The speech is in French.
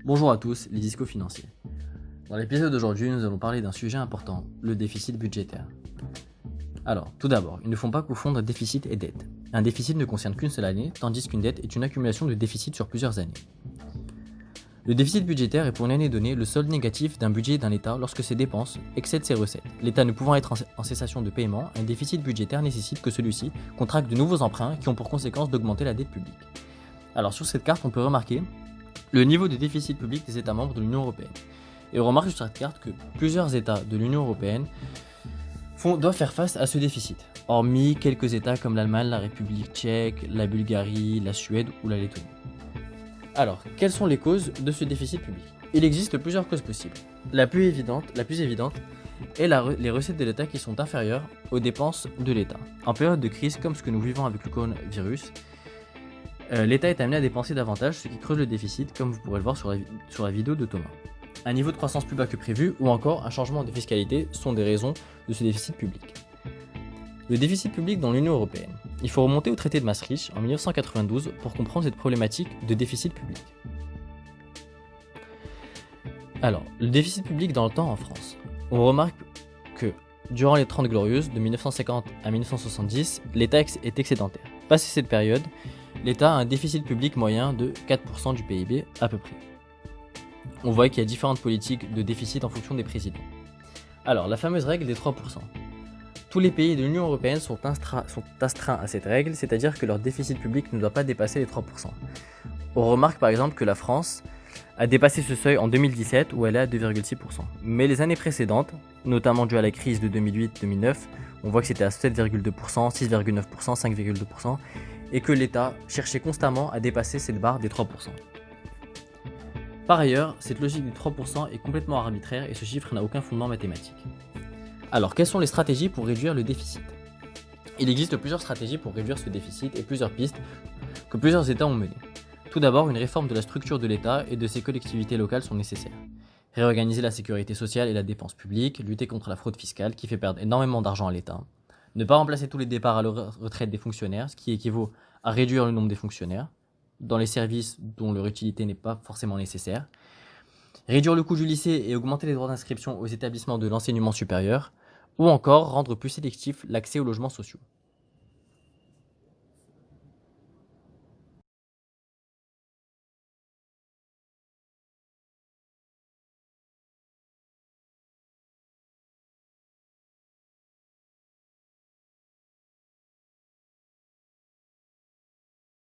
Bonjour à tous, les discos financiers. Dans l'épisode d'aujourd'hui, nous allons parler d'un sujet important, le déficit budgétaire. Alors, tout d'abord, ils ne font pas confondre déficit et dette. Un déficit ne concerne qu'une seule année, tandis qu'une dette est une accumulation de déficits sur plusieurs années. Le déficit budgétaire est pour une année donnée le solde négatif d'un budget d'un État lorsque ses dépenses excèdent ses recettes. L'État ne pouvant être en cessation de paiement, un déficit budgétaire nécessite que celui-ci contracte de nouveaux emprunts qui ont pour conséquence d'augmenter la dette publique. Alors sur cette carte, on peut remarquer le niveau de déficit public des États membres de l'Union européenne. Et on remarque sur cette carte que plusieurs États de l'Union européenne doivent faire face à ce déficit, hormis quelques États comme l'Allemagne, la République tchèque, la Bulgarie, la Suède ou la Lettonie. Alors, quelles sont les causes de ce déficit public ? Il existe plusieurs causes possibles. La plus évidente est les recettes de l'État qui sont inférieures aux dépenses de l'État. En période de crise comme ce que nous vivons avec le coronavirus, l'État est amené à dépenser davantage, ce qui creuse le déficit, comme vous pourrez le voir sur la vidéo de Thomas. Un niveau de croissance plus bas que prévu ou encore un changement de fiscalité sont des raisons de ce déficit public. Le déficit public dans l'Union européenne. Il faut remonter au traité de Maastricht en 1992 pour comprendre cette problématique de déficit public. Alors, le déficit public dans le temps en France. On remarque que durant les 30 glorieuses, de 1950 à 1970, l'État est excédentaire. Passé cette période, l'État a un déficit public moyen de 4% du PIB à peu près. On voit qu'il y a différentes politiques de déficit en fonction des présidents. Alors, la fameuse règle des 3%. Tous les pays de l'Union européenne sont astreints à cette règle, c'est-à-dire que leur déficit public ne doit pas dépasser les 3%. On remarque par exemple que la France a dépassé ce seuil en 2017 où elle est à 2,6%. Mais les années précédentes, notamment dû à la crise de 2008-2009, on voit que c'était à 7,2%, 6,9%, 5,2%, et que l'État cherchait constamment à dépasser cette barre des 3%. Par ailleurs, cette logique des 3% est complètement arbitraire et ce chiffre n'a aucun fondement mathématique. Alors, quelles sont les stratégies pour réduire le déficit ? Il existe plusieurs stratégies pour réduire ce déficit et plusieurs pistes que plusieurs États ont menées. Tout d'abord, une réforme de la structure de l'État et de ses collectivités locales sont nécessaires. Réorganiser la sécurité sociale et la dépense publique, lutter contre la fraude fiscale qui fait perdre énormément d'argent à l'État, ne pas remplacer tous les départs à la retraite des fonctionnaires, ce qui équivaut à réduire le nombre des fonctionnaires, dans les services dont leur utilité n'est pas forcément nécessaire, réduire le coût du lycée et augmenter les droits d'inscription aux établissements de l'enseignement supérieur, ou encore rendre plus sélectif l'accès aux logements sociaux.